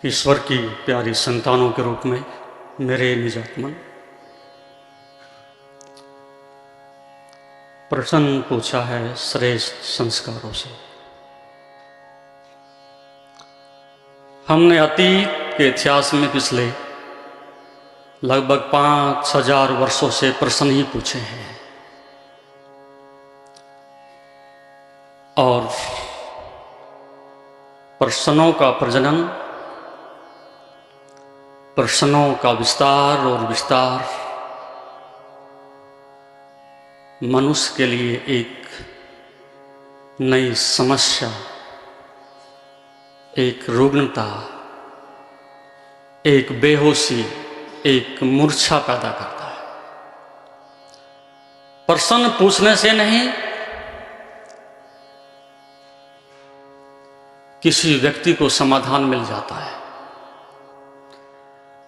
ईश्वर की प्यारी संतानों के रूप में मेरे निजात्मन, प्रश्न पूछा है श्रेष्ठ संस्कारों से। हमने अतीत के इतिहास में पिछले लगभग 5000 वर्षों से प्रश्न ही पूछे हैं और प्रश्नों का प्रजनन, प्रश्नों का विस्तार और विस्तार मनुष्य के लिए एक नई समस्या, एक रुग्णता, एक बेहोशी, एक मूर्छा पैदा करता है। प्रश्न पूछने से नहीं, किसी व्यक्ति को समाधान मिल जाता है।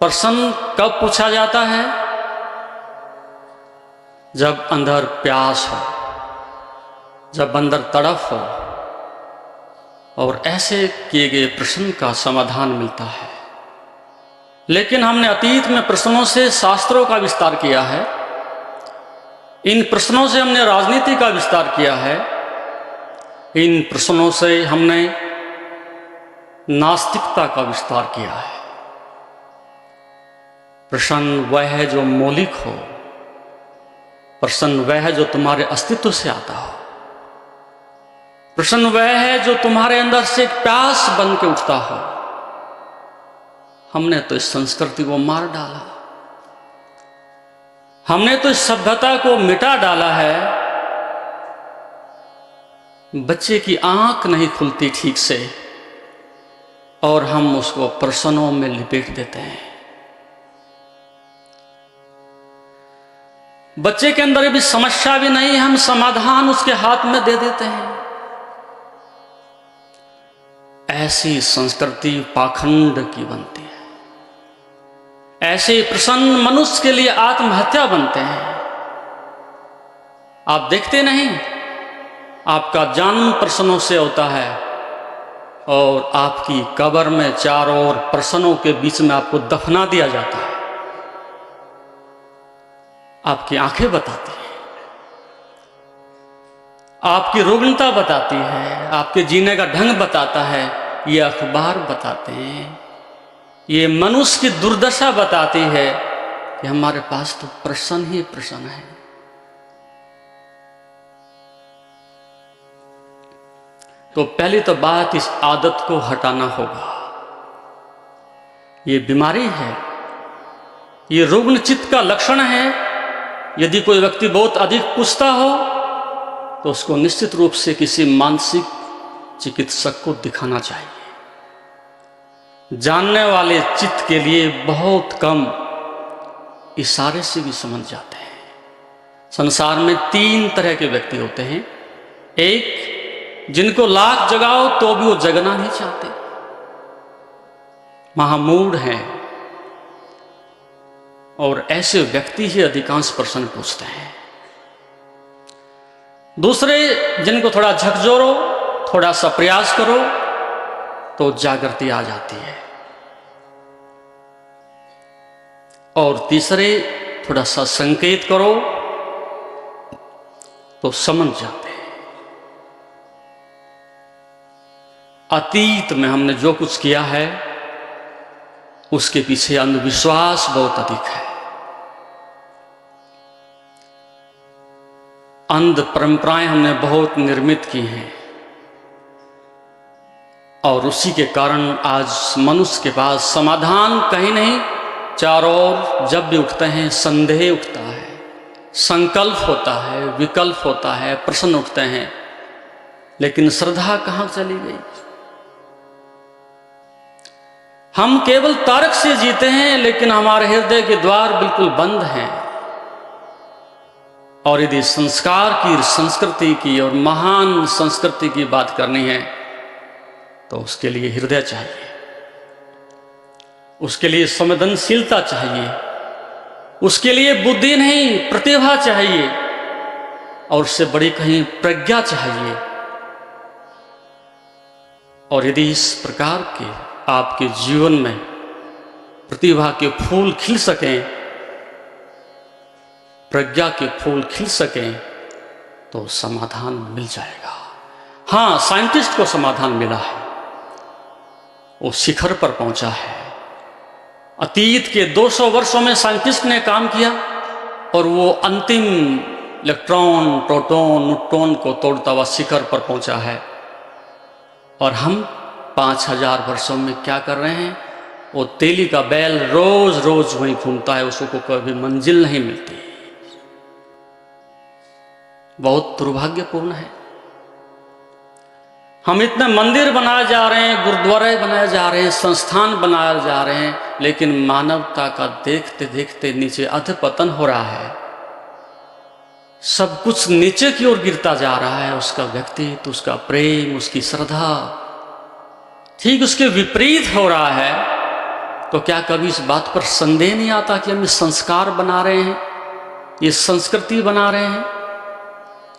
प्रश्न कब पूछा जाता है? जब अंदर प्यास हो, जब अंदर तड़फ हो और ऐसे किए गए प्रश्न का समाधान मिलता है। लेकिन हमने अतीत में प्रश्नों से शास्त्रों का विस्तार किया है, इन प्रश्नों से हमने राजनीति का विस्तार किया है, इन प्रश्नों से हमने नास्तिकता का विस्तार किया है। प्रश्न वह है जो मौलिक हो, प्रश्न वह है जो तुम्हारे अस्तित्व से आता हो, प्रश्न वह है जो तुम्हारे अंदर से एक प्यास बन के उठता हो। हमने तो इस संस्कृति को मार डाला, हमने तो इस सभ्यता को मिटा डाला है। बच्चे की आंख नहीं खुलती ठीक से और हम उसको प्रश्नों में लिपेट देते हैं। बच्चे के अंदर भी समस्या भी नहीं, हम समाधान उसके हाथ में दे देते हैं। ऐसी संस्कृति पाखंड की बनती है। ऐसे प्रश्न मनुष्य के लिए आत्महत्या बनते हैं। आप देखते नहीं, आपका जन्म प्रश्नों से होता है और आपकी कब्र में चारों ओर प्रश्नों के बीच में आपको दफना दिया जाता है। आपकी आंखें बताती हैं, आपकी रुग्णता बताती है, आपके जीने का ढंग बताता है, ये अखबार बताते हैं, ये मनुष्य की दुर्दशा बताती है कि हमारे पास तो प्रश्न ही प्रश्न है। तो पहली तो बात, इस आदत को हटाना होगा। ये बीमारी है, ये रुग्ण चित्त का लक्षण है। यदि कोई व्यक्ति बहुत अधिक पूछता हो तो उसको निश्चित रूप से किसी मानसिक चिकित्सक को दिखाना चाहिए। जानने वाले चित्त के लिए बहुत कम इशारे से भी समझ जाते हैं। संसार में 3 तरह के व्यक्ति होते हैं। एक, जिनको लाख जगाओ तो भी वो जगना नहीं चाहते, महामूढ़ हैं, और ऐसे व्यक्ति ही अधिकांश प्रश्न पूछते हैं। दूसरे, जिनको थोड़ा झकझोरो, थोड़ा सा प्रयास करो तो जागृति आ जाती है। और तीसरे, थोड़ा सा संकेत करो तो समझ जाते हैं। अतीत में हमने जो कुछ किया है उसके पीछे अंधविश्वास बहुत अधिक है। अंध परंपराएं हमने बहुत निर्मित की हैं और उसी के कारण आज मनुष्य के पास समाधान कहीं नहीं। चारों ओर जब भी उठते हैं संदेह उठता है, संकल्प होता है, विकल्प होता है, प्रश्न उठते हैं, लेकिन श्रद्धा कहां चली गई? हम केवल तर्क से जीते हैं, लेकिन हमारे हृदय के द्वार बिल्कुल बंद हैं। और यदि संस्कार की, संस्कृति की और महान संस्कृति की बात करनी है तो उसके लिए हृदय चाहिए, उसके लिए संवेदनशीलता चाहिए, उसके लिए बुद्धि नहीं प्रतिभा चाहिए, और उससे बड़ी कहीं प्रज्ञा चाहिए। और यदि इस प्रकार के आपके जीवन में प्रतिभा के फूल खिल सकें, प्रज्ञा के फूल खिल सकें, तो समाधान मिल जाएगा। हाँ, साइंटिस्ट को समाधान मिला है, वो शिखर पर पहुंचा है। अतीत के 200 वर्षों में साइंटिस्ट ने काम किया और वो अंतिम इलेक्ट्रॉन, प्रोटॉन, न्यूट्रॉन को तोड़ता हुआ शिखर पर पहुंचा है। और हम 5000 वर्षों में क्या कर रहे हैं? वो तेली का बैल रोज रोज वहीं घूमता है, उसको कभी मंजिल नहीं मिलती। बहुत दुर्भाग्यपूर्ण है। हम इतने मंदिर बनाए जा रहे हैं, गुरुद्वारे बनाए जा रहे हैं, संस्थान बनाए जा रहे हैं, लेकिन मानवता का देखते देखते नीचे अधपतन हो रहा है। सब कुछ नीचे की ओर गिरता जा रहा है। उसका व्यक्तित्व, उसका प्रेम, उसकी श्रद्धा ठीक उसके विपरीत हो रहा है। तो क्या कभी इस बात पर संदेह नहीं आता कि हम ये संस्कार बना रहे हैं, ये संस्कृति बना रहे हैं,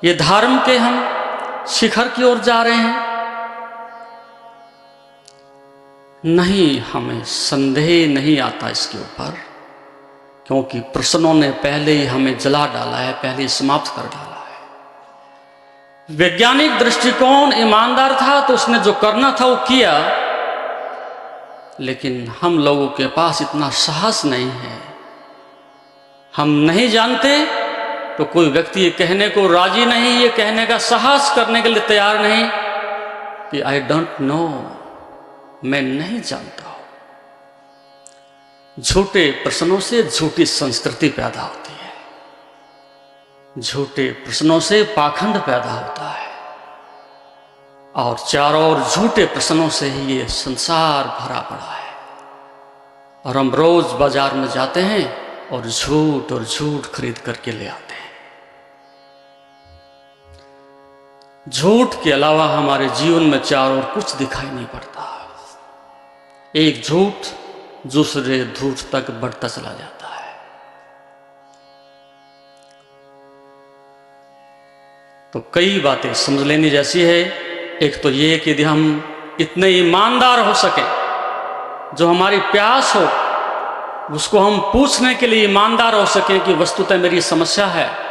ये धर्म के हम शिखर की ओर जा रहे हैं? नहीं, हमें संदेह नहीं आता इसके ऊपर, क्योंकि प्रश्नों ने पहले ही हमें जला डाला है, पहले ही समाप्त कर डाला है। वैज्ञानिक दृष्टिकोण ईमानदार था तो उसने जो करना था वो किया, लेकिन हम लोगों के पास इतना साहस नहीं है। हम नहीं जानते तो कोई व्यक्ति ये कहने को राजी नहीं, ये कहने का साहस करने के लिए तैयार नहीं कि आई डोंट नो, मैं नहीं जानता हूं। झूठे प्रश्नों से झूठी संस्कृति पैदा होती है, झूठे प्रश्नों से पाखंड पैदा होता है, और चारों ओर झूठे प्रश्नों से ही ये संसार भरा पड़ा है। और हम रोज बाजार में जाते हैं और झूठ खरीद करके ले आते हैं। झूठ के अलावा हमारे जीवन में चारों ओर कुछ दिखाई नहीं पड़ता। एक झूठ दूसरे झूठ तक बढ़ता चला जाता है। तो कई बातें समझ लेनी जैसी है। एक तो ये कि यदि हम इतने ईमानदार हो सके, जो हमारी प्यास हो उसको हम पूछने के लिए ईमानदार हो सके कि वस्तुतः मेरी समस्या है,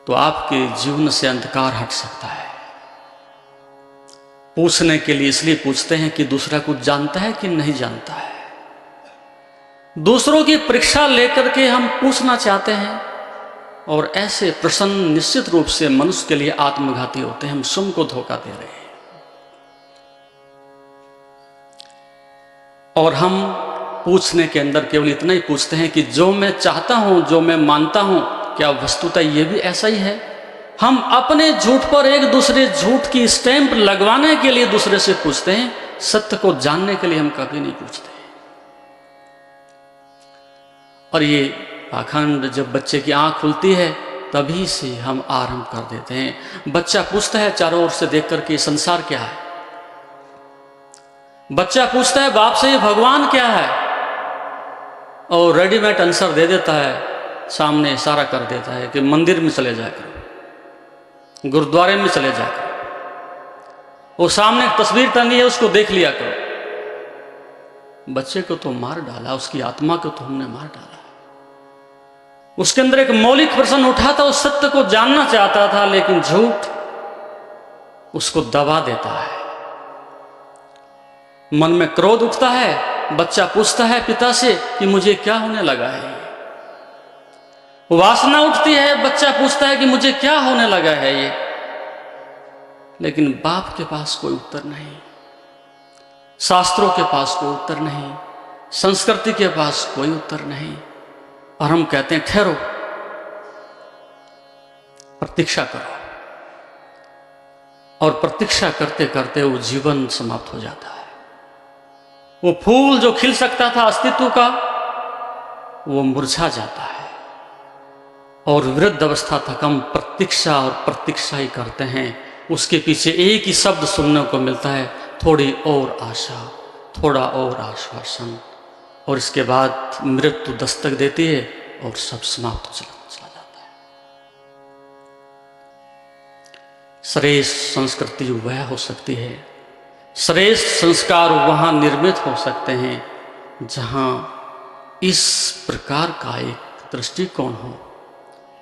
तो आपके जीवन से अंधकार हट सकता है। पूछने के लिए इसलिए पूछते हैं कि दूसरा कुछ जानता है कि नहीं जानता है। दूसरों की परीक्षा लेकर के हम पूछना चाहते हैं, और ऐसे प्रश्न निश्चित रूप से मनुष्य के लिए आत्मघाती होते हैं। हम स्वयं को धोखा दे रहे हैं। और हम पूछने के अंदर केवल इतना ही पूछते हैं कि जो मैं चाहता हूं, जो मैं मानता हूं, क्या वस्तुतः ये भी ऐसा ही है? हम अपने झूठ पर एक दूसरे झूठ की स्टैंप लगवाने के लिए दूसरे से पूछते हैं, सत्य को जानने के लिए हम कभी नहीं पूछते। और ये पाखंड जब बच्चे की आंख खुलती है तभी से हम आरंभ कर देते हैं। बच्चा पूछता है चारों ओर से देख करके संसार क्या है। बच्चा पूछता है बाप से ये भगवान क्या है, और रेडीमेड आंसर दे देता है, सामने इशारा कर देता है कि मंदिर में चले जाकर, गुरुद्वारे में चले जाकर, वो सामने एक तस्वीर टंगी है उसको देख लिया करो। बच्चे को तो मार डाला, उसकी आत्मा को तो हमने मार डाला। उसके अंदर एक मौलिक प्रश्न उठा था, उस सत्य को जानना चाहता था, लेकिन झूठ उसको दबा देता है। मन में क्रोध उठता है, बच्चा पूछता है पिता से कि मुझे क्या होने लगा है। वासना उठती है, बच्चा पूछता है कि मुझे क्या होने लगा है ये। लेकिन बाप के पास कोई उत्तर नहीं, शास्त्रों के पास कोई उत्तर नहीं, संस्कृति के पास कोई उत्तर नहीं। और हम कहते हैं ठहरो, प्रतीक्षा करो, और प्रतीक्षा करते करते वो जीवन समाप्त हो जाता है। वो फूल जो खिल सकता था अस्तित्व का, वो मुरझा जाता है। और वृद्ध अवस्था तक हम प्रतीक्षा और प्रतीक्षा ही करते हैं। उसके पीछे एक ही शब्द सुनने को मिलता है, थोड़ी और आशा, थोड़ा और आश्वासन, और इसके बाद मृत्यु दस्तक देती है और सब समाप्त चला जाता है। श्रेष्ठ संस्कृति वह हो सकती है श्रेष्ठ संस्कार वहाँ निर्मित हो सकते हैं जहाँ इस प्रकार का एक दृष्टिकोण हो,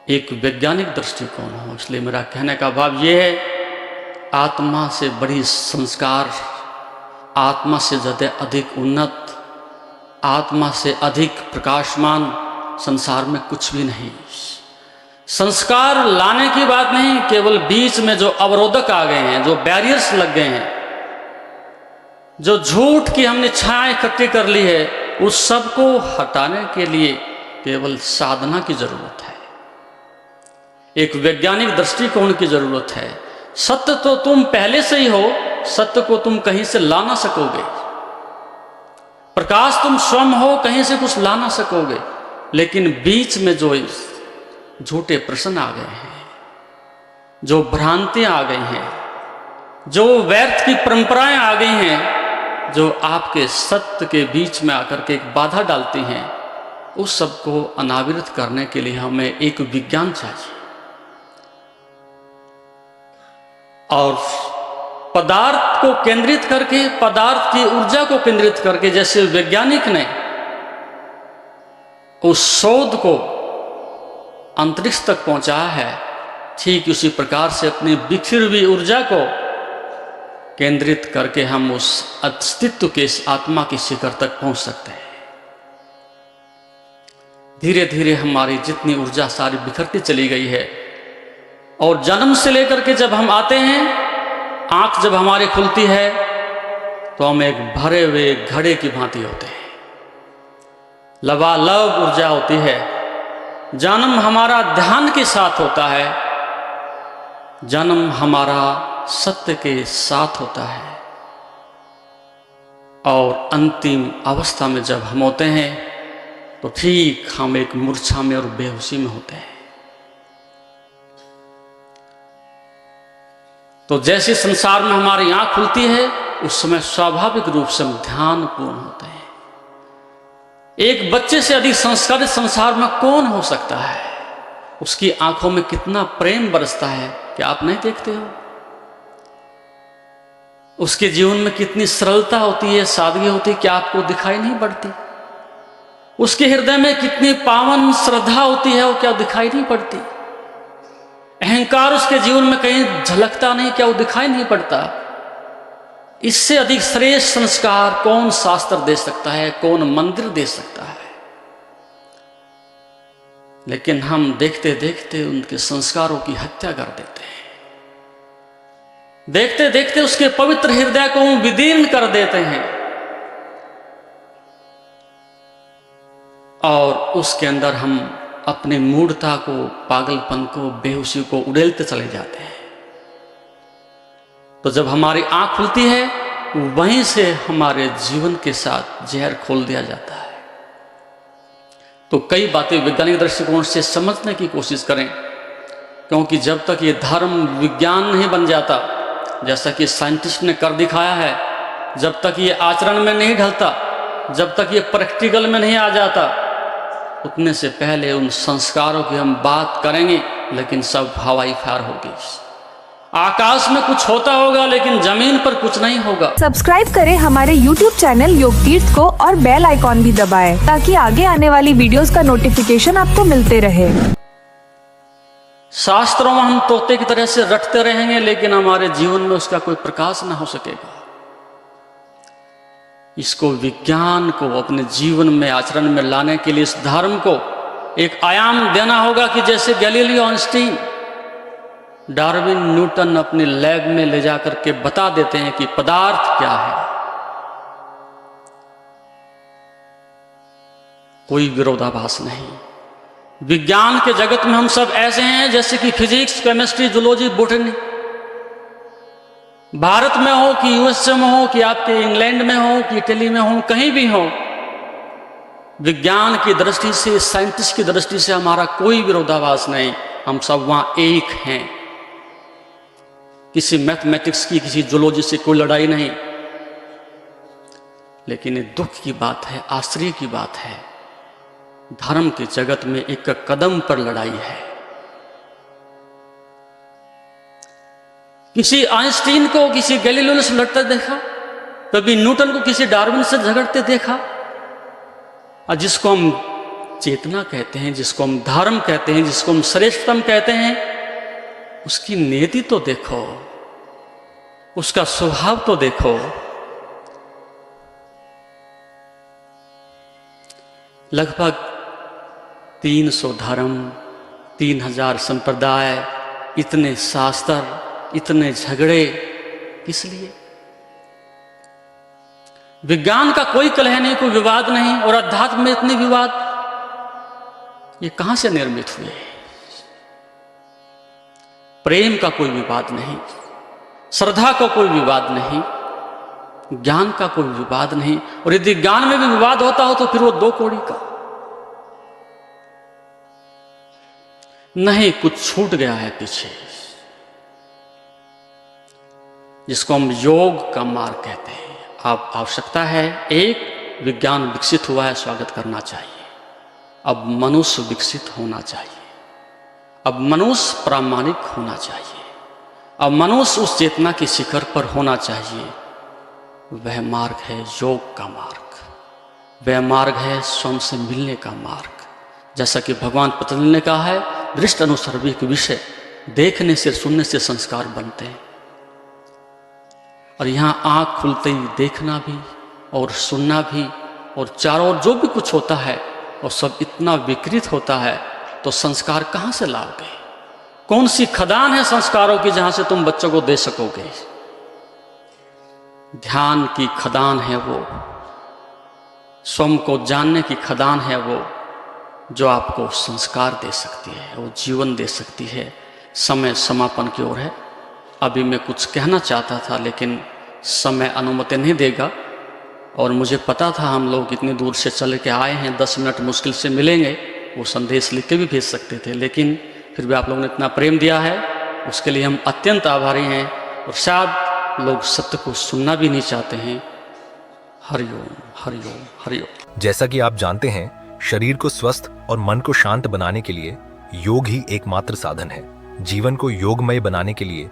एक वैज्ञानिक दृष्टिकोण हो। इसलिए मेरा कहने का भाव ये है, आत्मा से बड़ी संस्कार, आत्मा से ज़्यादा अधिक उन्नत, आत्मा से अधिक प्रकाशमान संसार में कुछ भी नहीं। संस्कार लाने की बात नहीं, केवल बीच में जो अवरोधक आ गए हैं, जो बैरियर्स लग गए हैं, जो झूठ की हमने छाया इकट्ठी कर ली है, उस सब को हटाने के लिए केवल साधना की जरूरत है, एक वैज्ञानिक दृष्टिकोण की जरूरत है। सत्य तो तुम पहले से ही हो, सत्य को तुम कहीं से ला ना सकोगे। प्रकाश तुम स्वयं हो, कहीं से कुछ ला ना सकोगे। लेकिन बीच में जो झूठे प्रश्न आ गए हैं, जो भ्रांतियां आ गई हैं, जो व्यर्थ की परंपराएं आ गई हैं, जो आपके सत्य के बीच में आकर के एक बाधा डालती हैं, उस सब को अनावृत करने के लिए हमें एक विज्ञान चाहिए। और पदार्थ को केंद्रित करके, पदार्थ की ऊर्जा को केंद्रित करके, जैसे वैज्ञानिक ने उस शोध को अंतरिक्ष तक पहुंचाया है, ठीक उसी प्रकार से अपनी बिखरी हुई ऊर्जा को केंद्रित करके हम उस अस्तित्व के, इस आत्मा के शिखर तक पहुंच सकते हैं। धीरे धीरे हमारी जितनी ऊर्जा सारी बिखरती चली गई है, और जन्म से लेकर के जब हम आते हैं, आंख जब हमारी खुलती है, तो हम एक भरे हुए घड़े की भांति होते हैं, लबालब ऊर्जा होती है। जन्म हमारा ध्यान के साथ होता है, जन्म हमारा सत्य के साथ होता है, और अंतिम अवस्था में जब हम होते हैं, तो ठीक हम एक मूर्छा में और बेहोशी में होते हैं। तो जैसे संसार में हमारी आंख खुलती है, उस समय स्वाभाविक रूप से हम ध्यानपूर्ण होते हैं। एक बच्चे से अधिक संस्कारित संसार में कौन हो सकता है? उसकी आंखों में कितना प्रेम बरसता है कि आप नहीं देखते हो? उसके जीवन में कितनी सरलता होती है, सादगी होती है कि आपको दिखाई नहीं पड़ती। उसके हृदय में कितनी पावन श्रद्धा होती है, वो क्या दिखाई नहीं पड़ती। अहंकार उसके जीवन में कहीं झलकता नहीं, क्या वो दिखाई नहीं पड़ता। इससे अधिक श्रेष्ठ संस्कार कौन शास्त्र दे सकता है, कौन मंदिर दे सकता है? लेकिन हम देखते देखते उनके संस्कारों की हत्या कर देते हैं, देखते देखते उसके पवित्र हृदय को विदीर्ण कर देते हैं, और उसके अंदर हम अपनी मूढ़ता को, पागलपन को, बेहोशी को उड़ेलते चले जाते हैं। तो जब हमारी आंख खुलती है, वहीं से हमारे जीवन के साथ जहर खोल दिया जाता है। तो कई बातें वैज्ञानिक दृष्टिकोण से समझने की कोशिश करें, क्योंकि जब तक ये धर्म विज्ञान नहीं बन जाता, जैसा कि साइंटिस्ट ने कर दिखाया है, जब तक ये आचरण में नहीं ढलता, जब तक ये प्रैक्टिकल में नहीं आ जाता, उतने से पहले उन संस्कारों की हम बात करेंगे, लेकिन सब हवाई फायर होगी। आकाश में कुछ होता होगा, लेकिन जमीन पर कुछ नहीं होगा। सब्सक्राइब करें हमारे YouTube चैनल योग तीर्थ को, और बेल आइकॉन भी दबाएं, ताकि आगे आने वाली वीडियोस का नोटिफिकेशन आपको मिलते रहे। शास्त्रों में हम तोते की तरह से रटते रहेंगे, लेकिन हमारे जीवन में उसका कोई प्रकाश ना हो सकेगा। इसको, विज्ञान को अपने जीवन में, आचरण में लाने के लिए इस धर्म को एक आयाम देना होगा कि जैसे गैलीलियो, आइंस्टीन, डार्विन, न्यूटन अपनी लैब में ले जाकर के बता देते हैं कि पदार्थ क्या है। कोई विरोधाभास नहीं। विज्ञान के जगत में हम सब ऐसे हैं जैसे कि physics, chemistry, zoology, botany, Bharat में हो कि यूएसए में हो कि आपके इंग्लैंड में हो कि इटली में हो, कहीं भी हो, विज्ञान की दृष्टि से, साइंटिस्ट की दृष्टि से हमारा कोई विरोधाभास नहीं। हम सब वहां एक हैं। किसी मैथमेटिक्स की, किसी जूलॉजी से कोई लड़ाई नहीं। लेकिन ये दुख की बात है, आश्चर्य की बात है, धर्म के जगत में एक कदम पर लड़ाई है। किसी आइंस्टीन को, किसी गैलीलियो से लड़ता देखा? कभी न्यूटन को किसी डार्विन से झगड़ते देखा? और जिसको हम चेतना कहते हैं, जिसको हम धर्म कहते हैं, जिसको हम श्रेष्ठतम कहते हैं, उसकी नीति तो देखो, उसका स्वभाव तो देखो। लगभग 300 धर्म, 3000 संप्रदाय, इतने शास्त्र, इतने झगड़े, किस लिए? विज्ञान का कोई कलह नहीं, कोई विवाद नहीं, और अध्यात्म में इतने विवाद, ये कहां से निर्मित हुए? प्रेम का कोई विवाद नहीं, श्रद्धा का कोई विवाद नहीं, ज्ञान का कोई विवाद नहीं। और यदि ज्ञान में भी विवाद होता हो तो फिर वो 2 कौड़ी का नहीं, कुछ छूट गया है पीछे, जिसको हम योग का मार्ग कहते हैं। अब आवश्यकता है, एक विज्ञान विकसित हुआ है, स्वागत करना चाहिए। अब मनुष्य विकसित होना चाहिए, अब मनुष्य प्रामाणिक होना चाहिए, अब मनुष्य उस चेतना की शिखर पर होना चाहिए। वह मार्ग है योग का मार्ग, वह मार्ग है स्वयं से मिलने का मार्ग। जैसा कि भगवान पतंजलि ने कहा है, दृष्ट अनुसर्विक विषय, देखने से सुनने से संस्कार बनते हैं। और यहाँ आँख खुलते ही देखना भी और सुनना भी, और चारों ओर जो भी कुछ होता है और सब इतना विकृत होता है, तो संस्कार कहाँ से लाओगे? कौन सी खदान है संस्कारों की जहाँ से तुम बच्चों को दे सकोगे? ध्यान की खदान है वो, स्वयं को जानने की खदान है वो, जो आपको संस्कार दे सकती है, वो जीवन दे सकती है। समय समापन की ओर है। अभी मैं कुछ कहना चाहता था, लेकिन समय अनुमति नहीं देगा, और मुझे पता था हम लोग इतनी दूर से चल के आए हैं, 10 मिनट मुश्किल से मिलेंगे, वो संदेश लिख के भी भेज सकते थे, लेकिन फिर भी आप लोगों ने इतना प्रेम दिया है, उसके लिए हम अत्यंत आभारी हैं। और शायद लोग सत्य को सुनना भी नहीं चाहते हैं। हरिओम हरिओम हरिओम। जैसा कि आप जानते हैं, शरीर को स्वस्थ और मन को शांत बनाने के लिए योग ही एकमात्र साधन है। जीवन को योगमय बनाने के लिए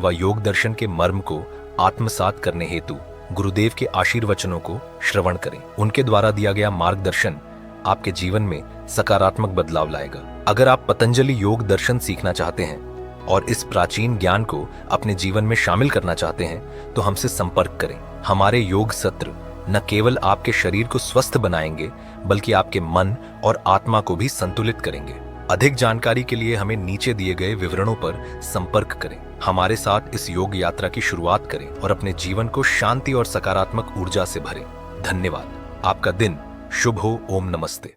व योग दर्शन के मर्म को आत्मसात करने हेतु गुरुदेव के आशीर्वचनों को श्रवण करें। उनके द्वारा दिया गया मार्गदर्शन आपके जीवन में सकारात्मक बदलाव लाएगा। अगर आप पतंजलि योग दर्शन सीखना चाहते हैं और इस प्राचीन ज्ञान को अपने जीवन में शामिल करना चाहते हैं, तो हमसे संपर्क करें। हमारे योग सत्र न केवल आपके शरीर को स्वस्थ बनाएंगे, बल्कि आपके मन और आत्मा को भी संतुलित करेंगे। अधिक जानकारी के लिए हमें नीचे दिए गए विवरणों पर संपर्क करें। हमारे साथ इस योग यात्रा की शुरुआत करें और अपने जीवन को शांति और सकारात्मक ऊर्जा से भरें। धन्यवाद। आपका दिन शुभ हो। ओम नमस्ते।